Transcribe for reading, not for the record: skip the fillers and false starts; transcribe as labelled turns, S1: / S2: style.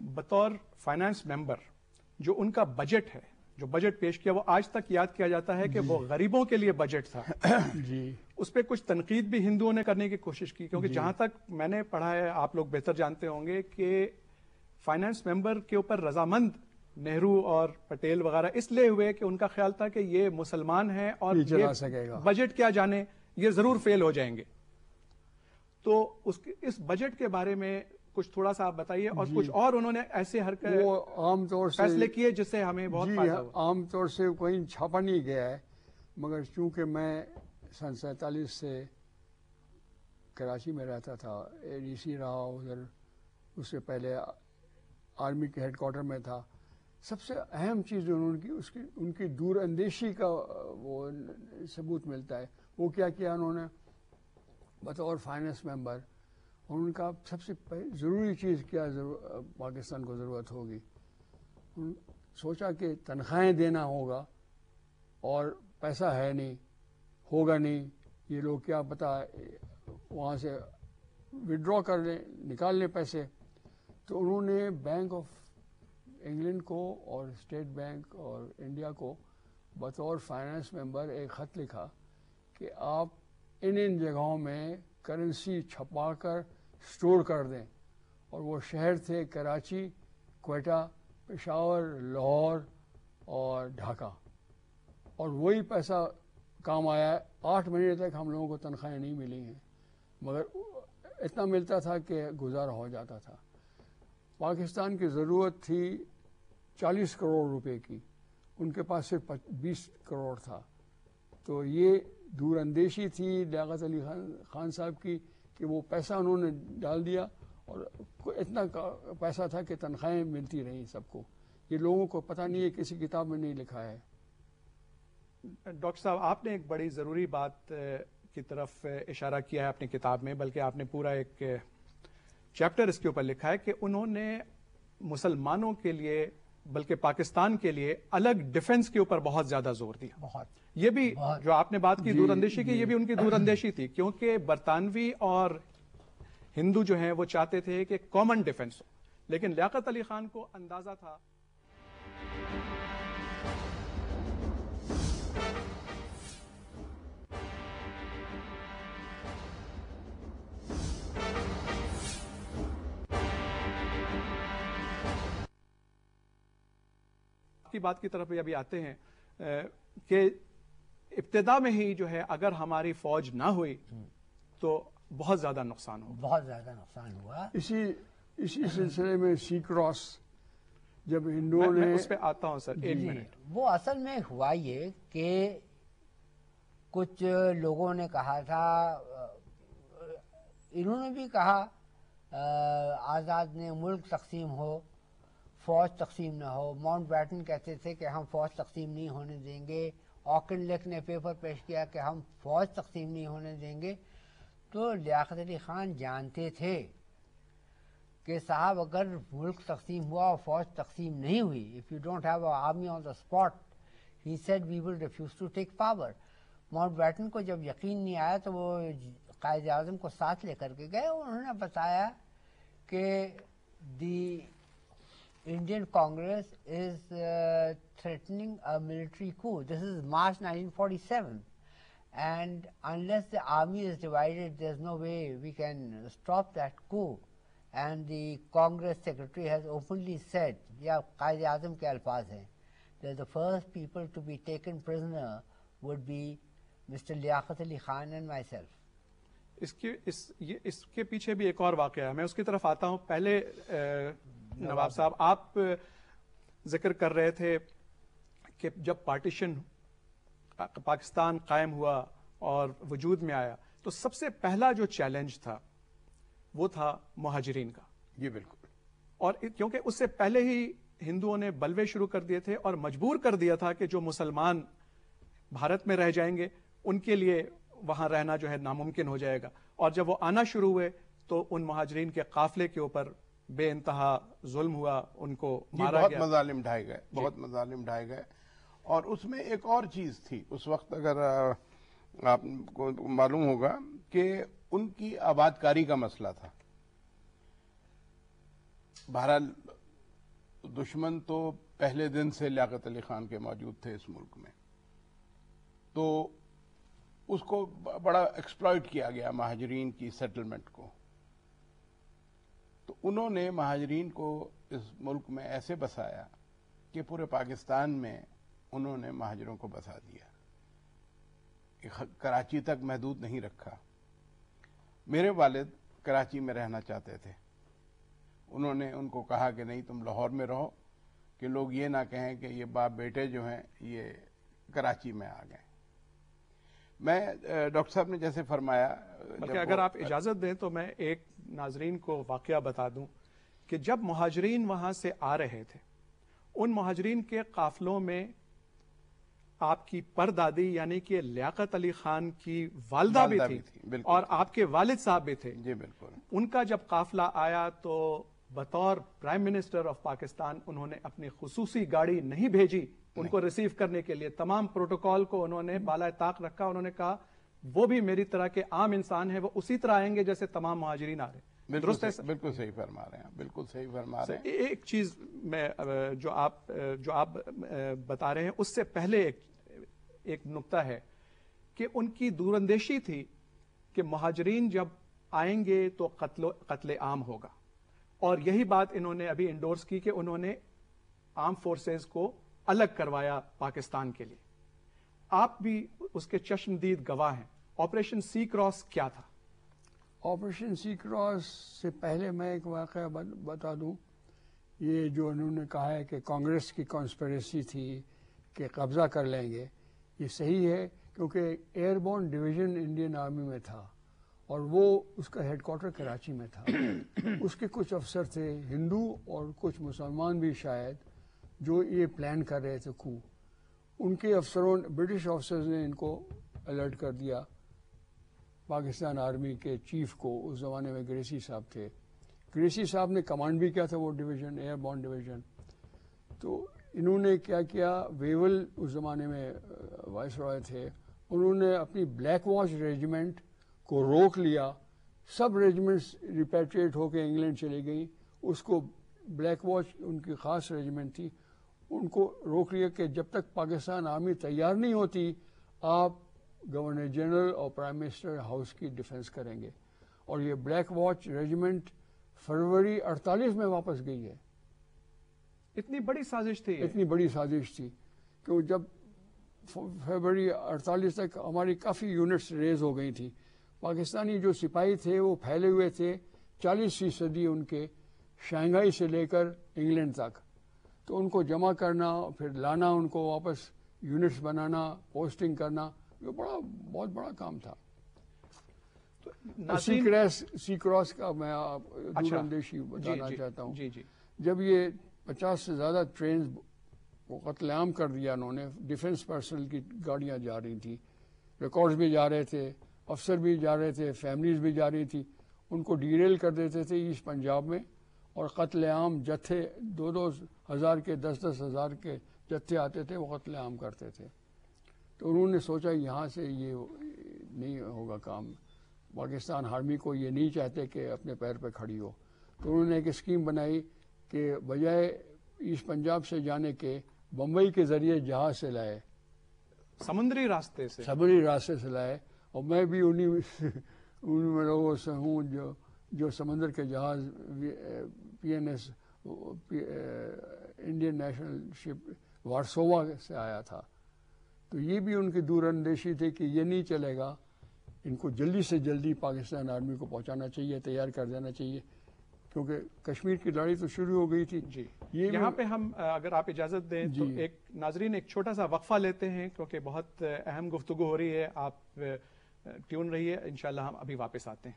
S1: بطور فائنانس ممبر جو ان کا بجٹ ہے، جو بجٹ پیش کیا، وہ آج تک یاد کیا جاتا ہے کہ وہ غریبوں کے لیے بجٹ تھا.
S2: جی
S1: اس پہ کچھ تنقید بھی ہندوؤں نے کرنے کی کوشش کی، کیونکہ جہاں تک میں نے پڑھا ہے، آپ لوگ بہتر جانتے ہوں گے کہ فائنانس ممبر کے اوپر رضامند نہرو اور پٹیل وغیرہ اس لیے ہوئے کہ ان کا خیال تھا کہ یہ مسلمان ہیں اور
S2: نہیں چلا
S1: یہ
S2: سکے گا،
S1: بجٹ کیا جانے، یہ ضرور فیل ہو جائیں گے. تو اس بجٹ کے بارے میں کچھ تھوڑا سا آپ بتائیے، اور کچھ اور انہوں نے ایسے
S2: وہ عام طور سے
S1: فیصلے کیے جس سے ہمیں بہت
S2: جی
S1: فائدہ ہوا.
S2: عام طور سے کوئی چھاپا نہیں گیا ہے، مگر چونکہ میں سن 47 سے کراچی میں رہتا تھا، اے ڈی سی رہا ادھر، اس سے پہلے آرمی کے ہیڈ کوارٹر میں تھا. سب سے اہم چیز ان کی دور اندیشی کا وہ ثبوت ملتا ہے. وہ کیا کیا انہوں نے بطور فائنانس ممبر، ان کا سب سے ضروری چیز کیا پاکستان کو ضرورت ہوگی، سوچا کہ تنخواہیں دینا ہوگا اور پیسہ ہے نہیں، ہوگا نہیں، یہ لوگ کیا پتا وہاں سے وڈرا کر لیں، نکال لیں پیسے. تو انہوں نے بینک آف انگلینڈ کو اور اسٹیٹ بینک اور انڈیا کو بطور فائنانس ممبر ایک خط لکھا کہ آپ ان جگہوں میں کرنسی چھپا کر اسٹور کر دیں. اور وہ شہر تھے کراچی، کوئٹہ، پشاور، لاہور اور ڈھاکہ. اور وہی پیسہ کام آیا. 8 مہینے تک ہم لوگوں کو تنخواہیں نہیں ملی ہیں، مگر اتنا ملتا تھا کہ گزارا ہو جاتا تھا. پاکستان کی ضرورت تھی 40 کروڑ روپے کی، ان کے پاس صرف 20 کروڑ تھا. تو یہ دور اندیشی تھی لیاقت علی خان صاحب کی کہ وہ پیسہ انہوں نے ڈال دیا، اور اتنا پیسہ تھا کہ تنخواہیں ملتی رہیں سب کو. یہ لوگوں کو پتہ نہیں ہے، کسی کتاب میں نہیں لکھا ہے.
S1: ڈاکٹر صاحب، آپ نے ایک بڑی ضروری بات کی طرف اشارہ کیا ہے اپنی کتاب میں، بلکہ آپ نے پورا ایک چیپٹر اس کے اوپر لکھا ہے کہ انہوں نے مسلمانوں کے لیے بلکہ پاکستان کے لیے الگ ڈیفنس کے اوپر بہت زیادہ زور دیا.
S3: بہت
S1: یہ بھی جو آپ نے بات کی دور اندیشی کی، یہ بھی ان کی دور اندیشی تھی، کیونکہ برطانوی اور ہندو جو ہیں وہ چاہتے تھے کہ کامن ڈیفنس ہو، لیکن لیاقت علی خان کو اندازہ تھا. کی بات کی طرف ابھی آتے ہیں کہ ابتدا میں ہی جو ہے اگر ہماری فوج نہ ہوئی تو بہت زیادہ نقصان ہو،
S3: بہت زیادہ نقصان ہوا.
S2: اسی سلسلے میں سی کراس جب ہندوؤں نے،
S1: میں اس پہ آتا ہوں سر، ایک منٹ.
S3: وہ اصل میں ہوا یہ کہ کچھ لوگوں نے کہا تھا، انہوں نے بھی کہا آزاد نے ملک تقسیم ہو، فوج تقسیم نہ ہو. ماؤنٹ بیٹن کہتے تھے کہ ہم فوج تقسیم نہیں ہونے دیں گے. آکنلیک نے پیپر پیش کیا کہ ہم فوج تقسیم نہیں ہونے دیں گے. تو لیاقت علی خان جانتے تھے کہ صاحب اگر ملک تقسیم ہوا اور فوج تقسیم نہیں ہوئی، if you don't have an army on the spot, he said we will refuse to take power. Mountbatten کو جب یقین نہیں آیا تو وہ قائد اعظم کو ساتھ لے کر کے گئے. انہوں نے بتایا کہ دی Indian Congress is threatening a military coup. This is March 1947, and unless the army is divided, there's no way we can stop that coup. And the Congress secretary has openly said, yeah, Qaid Azam ke alfaz hain, that the first people to be taken prisoner would be Mr. Liaqat Ali Khan and myself.
S1: اس کے پیچھے بھی ایک اور واقعہ ہے، میں اس کی طرف آتا ہوں. پہلے نواب صاحب، آپ ذکر کر رہے تھے کہ جب پارٹیشن پاکستان قائم ہوا اور وجود میں آیا تو سب سے پہلا جو چیلنج تھا وہ تھا مہاجرین کا.
S4: جی بالکل.
S1: اور کیونکہ اس سے پہلے ہی ہندوؤں نے بلوے شروع کر دیے تھے اور مجبور کر دیا تھا کہ جو مسلمان بھارت میں رہ جائیں گے ان کے لیے وہاں رہنا جو ہے ناممکن ہو جائے گا. اور جب وہ آنا شروع ہوئے تو ان مہاجرین کے قافلے کے اوپر بے انتہا ظلم ہوا، ان کو مارا گیا.
S4: بہت مظالم ڈھائے گئے، بہت مظالم ڈھائے گئے. اور اس میں ایک اور چیز تھی اس وقت، اگر آپ کو معلوم ہوگا کہ ان کی آباد کاری کا مسئلہ تھا. بہرحال دشمن تو پہلے دن سے لیاقت علی خان کے موجود تھے اس ملک میں، تو اس کو بڑا ایکسپلائٹ کیا گیا مہاجرین کی سیٹلمنٹ کو. تو انہوں نے مہاجرین کو اس ملک میں ایسے بسایا کہ پورے پاکستان میں انہوں نے مہاجروں کو بسا دیا، کراچی تک محدود نہیں رکھا. میرے والد کراچی میں رہنا چاہتے تھے، انہوں نے ان کو کہا کہ نہیں تم لاہور میں رہو، کہ لوگ یہ نہ کہیں کہ یہ باپ بیٹے جو ہیں یہ کراچی میں آ گئے. میں ڈاکٹر صاحب نے جیسے فرمایا،
S1: بلکہ اگر آپ اجازت دیں تو میں ایک ناظرین کو واقعہ بتا دوں کہ جب مہاجرین وہاں سے آ رہے تھے، ان مہاجرین کے قافلوں میں آپ کی پردادی یعنی کہ لیاقت علی خان کی والدہ بھی تھی اور آپ کے والد صاحب بھی تھے.
S4: جی بالکل.
S1: ان کا جب قافلہ آیا تو بطور پرائم منسٹر آف پاکستان انہوں نے اپنی خصوصی گاڑی نہیں بھیجی ان کو ریسیو کرنے کے لیے. تمام پروٹوکول کو انہوں نے بالائے طاق رکھا. انہوں نے کہا وہ بھی میری طرح کے عام انسان ہیں، وہ اسی طرح آئیں گے جیسے تمام مہاجرین آ رہے ہیں. درست ہے؟
S4: بالکل صحیح فرما رہے ہیں، بالکل صحیح فرما رہے ہیں.
S1: ایک چیز میں جو آپ بتا رہے ہیں اس سے پہلے ایک نقطہ ہے کہ ان کی دور اندیشی تھی کہ مہاجرین جب آئیں گے تو قتل عام ہوگا، اور یہی بات انہوں نے ابھی انڈورس کی کہ انہوں نے آرم فورسز کو الگ کروایا پاکستان کے لیے. آپ بھی اس کے چشمدید گواہ ہیں. آپریشن سی کراس کیا تھا؟
S2: آپریشن سی کراس سے پہلے میں ایک واقعہ بتا دوں. یہ جو انہوں نے کہا ہے کہ کانگریس کی کانسپریسی تھی کہ قبضہ کر لیں گے، یہ صحیح ہے، کیونکہ airborne division Indian army میں تھا اور وہ اس کا ہیڈ کوارٹر کراچی میں تھا. اس کے کچھ افسر تھے ہندو اور کچھ مسلمان بھی شاید، جو یہ پلان کر رہے تھے کو. ان کے افسروں برٹش افسرز نے ان کو الرٹ کر دیا پاکستان آرمی کے چیف کو. اس زمانے میں گریسی صاحب تھے. گریسی صاحب نے کمانڈ بھی کیا تھا وہ ڈویژن، ایئر بورن ڈویژن. تو انہوں نے کیا کیا، ویول اس زمانے میں وائس رائے تھے، انہوں نے اپنی بلیک واچ ریجیمنٹ کو روک لیا. سب ریجیمنٹس ریپیٹریٹ ہو کے انگلینڈ چلی گئی. اس کو بلیک واچ ان کی خاص ریجیمنٹ تھی، ان کو روک لیا کہ جب تک پاکستان آرمی تیار نہیں ہوتی آپ گورنر جنرل اور پرائم منسٹر ہاؤس کی ڈیفنس کریں گے. اور یہ بلیک واچ ریجیمنٹ فروری 48 میں واپس گئی ہے.
S1: اتنی بڑی سازش تھی؟
S2: اتنی بڑی سازش تھی کہ جب فروری 48 تک ہماری کافی یونٹس ریز ہو گئی تھی. پاکستانی جو سپاہی تھے وہ پھیلے ہوئے تھے، 40% ان کے شنگھائی سے لے کر انگلینڈ تک. تو ان کو جمع کرنا، پھر لانا، ان کو واپس یونٹس بنانا، پوسٹنگ کرنا، یہ بہت بڑا کام تھا. سی کراس کا میں دور اندیشی بتانا چاہتا ہوں. جب یہ 50 سے زیادہ ٹرینز کو قتل عام کر دیا انہوں نے، ڈیفنس پرسنل کی گاڑیاں جا رہی تھیں، ریکارڈز بھی جا رہے تھے، افسر بھی جا رہے تھے، فیملیز بھی جا رہی تھی. ان کو ڈیریل کر دیتے تھے ایسٹ پنجاب میں، اور قتل عام جتھے 2-2 ہزار کے 10-10 ہزار کے جتھے آتے تھے، وہ قتل عام کرتے تھے. تو انہوں نے سوچا یہاں سے یہ نہیں ہوگا کام، پاکستان آرمی کو یہ نہیں چاہتے کہ اپنے پیر پہ کھڑی ہو. تو انہوں نے ایک اسکیم بنائی کہ بجائے ایسٹ پنجاب سے جانے کے بمبئی کے ذریعے جہاز سے لائے،
S1: سمندری راستے سے
S2: لائے. اور میں بھی ان لوگوں سے ہوں جو سمندر کے جہاز PNS انڈین نیشنل شپ وارسووا سے آیا تھا. تو یہ بھی ان کی دور اندیشی تھی کہ یہ نہیں چلے گا، ان کو جلدی سے جلدی پاکستان آرمی کو پہنچانا چاہیے، تیار کر دینا چاہیے، کیونکہ کشمیر کی لڑائی تو شروع ہو گئی تھی.
S1: جی یہاں پہ ہم اگر آپ اجازت دیں تو ایک ناظرین ایک چھوٹا سا وقفہ لیتے ہیں، کیونکہ بہت اہم گفتگو ہو رہی ہے. آپ ٹیون رہیے، انشاءاللہ ہم ابھی واپس آتے ہیں.